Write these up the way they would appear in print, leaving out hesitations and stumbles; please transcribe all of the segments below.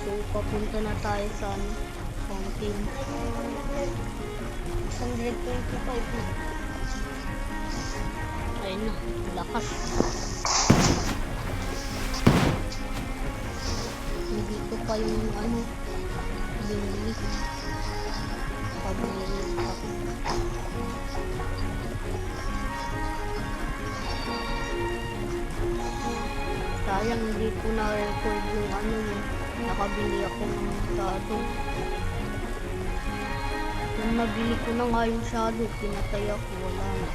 So, papunta na tayo sa fountain. 125 na. Ayun na, lakas. Hindi ko pa yung binili. Pabili pa. Sayang hindi ko na-record yung nakabili ako ng shadow. Nung nabili ko na nga yung shadow, pinatay ako, wala na.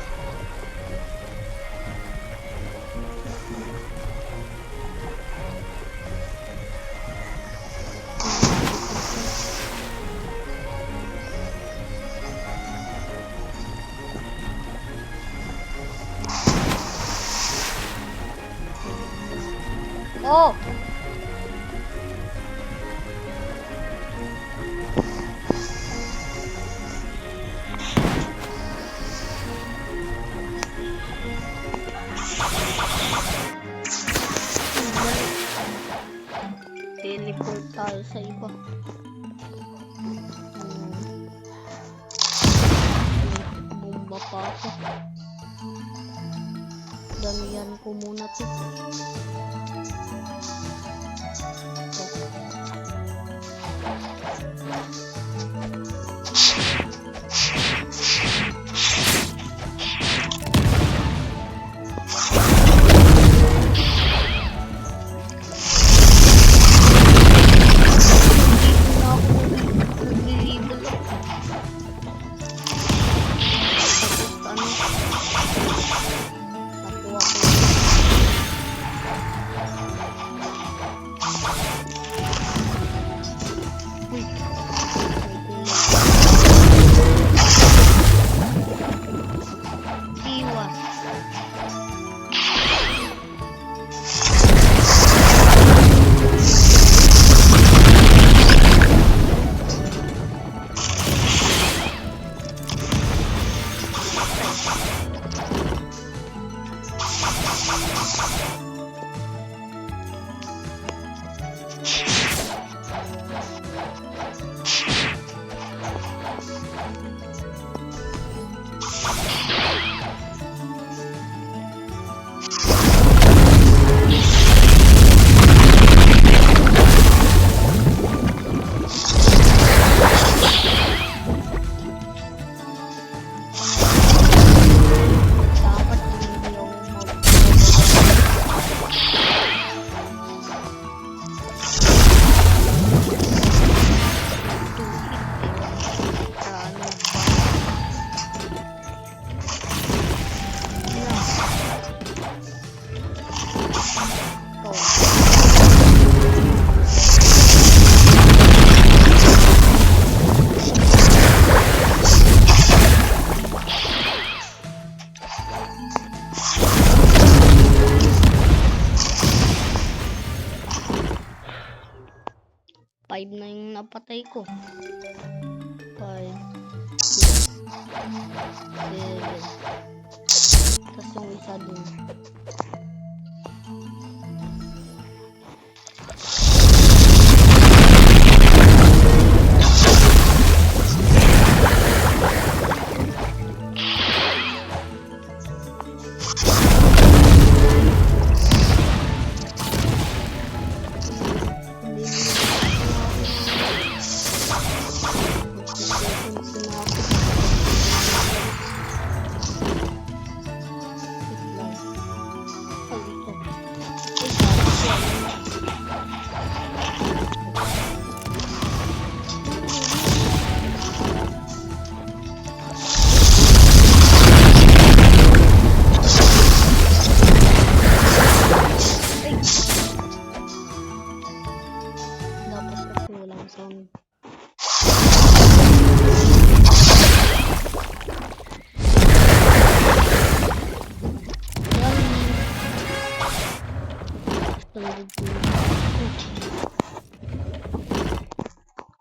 Oh! Teleport tayo sa iba. Bomba pa ako. Damihan ko muna to. Five na yung napatay ko. 5, 6, 7. Tapos yung isa dun.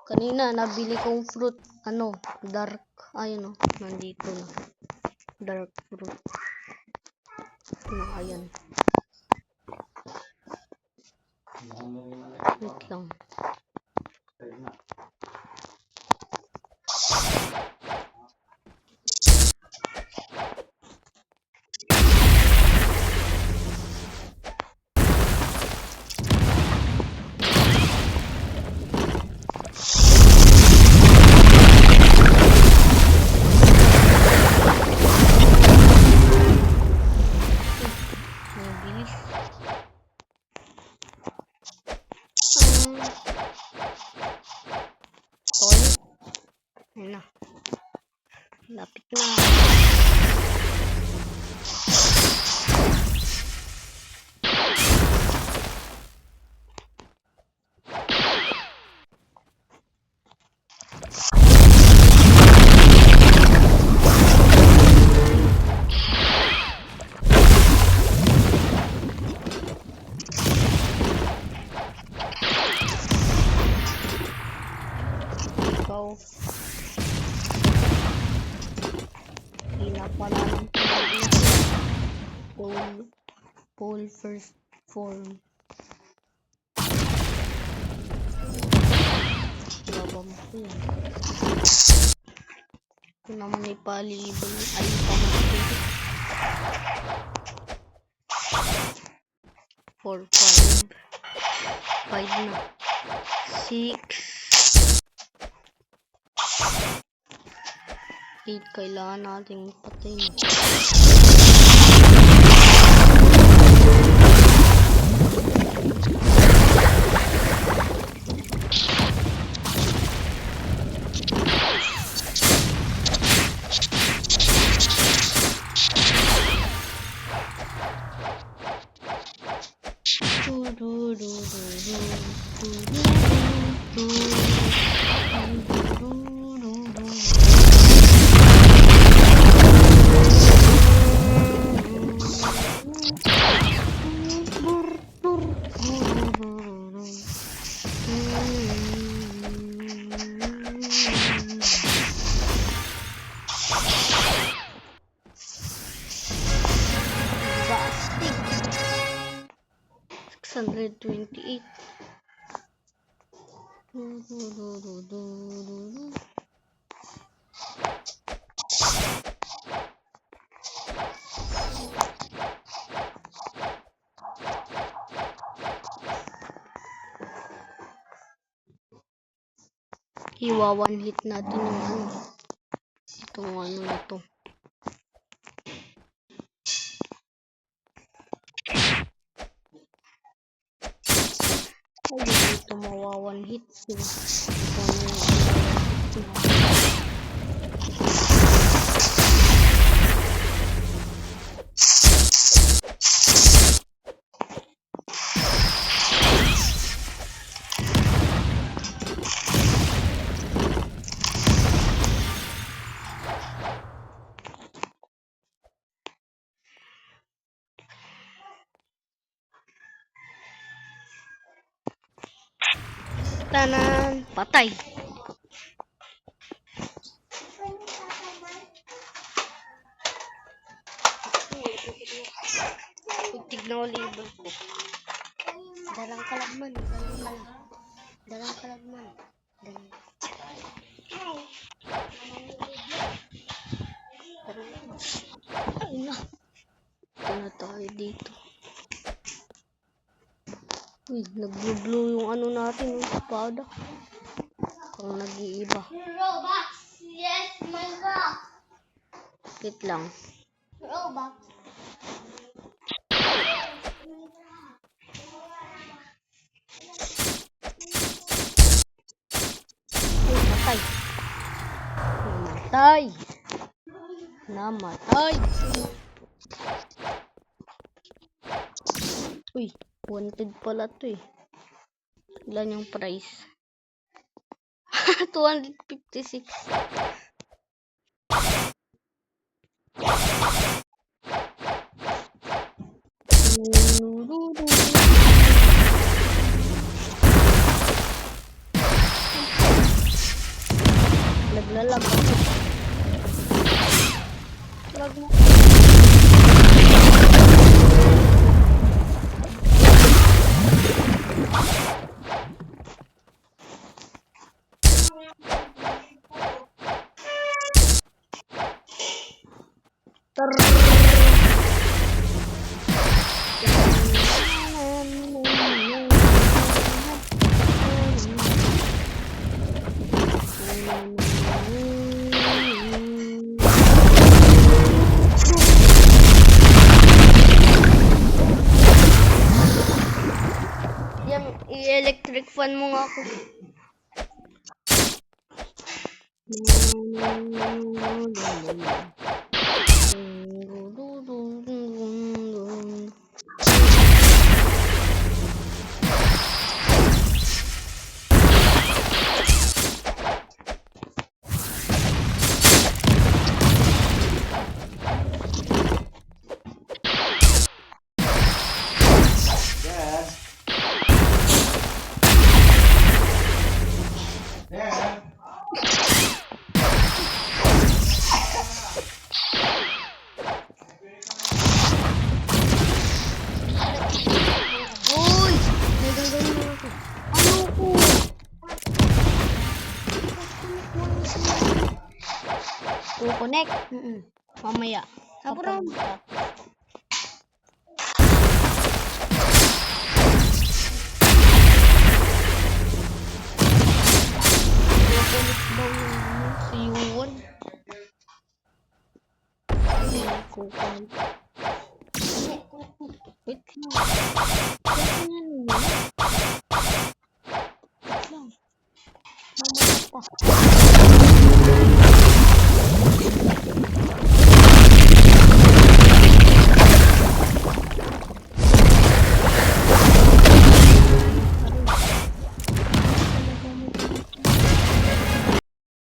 Kanina nabili kong fruit, dark, ayun nandito na. Dark fruit. Ayan. Wait lang. Call. Ayun na. Lapit na. Ikaw. Hila pala ng pole first form. Babam ko yan. Ito naman ay palibol. Ay, pamatid. 4, 5. 5 na. 6. 8. Kailangan nating patayin. Bastig. 628. Iwa one hit natin yung ano. Itong ano na to. Ay, dito mawa one hit. Ito yung tanan, patay. Tignan ulit ko. Dalang kalagman. Dalang kalagman. Ay na. Ito na tayo dito. Uy, nag-blue yung ano natin, yung espada. Kung nag-iiba. Robux! Yes, my God! Wait lang. Robux! Uy, matay. Namatay. Namatay. Uy, wanted pala to eh. Ilan yung price? 256. Naglalag ako. Lag mo. Rick fan mo nga ako. Uy! May gagawin mo ako. Ano ko? Kukonek? Mamaya. Kapag- Kukonek daw yung si Yuan. Kukonek. Wait lang. Wait lang yun. Wait lang. Mamaya pa.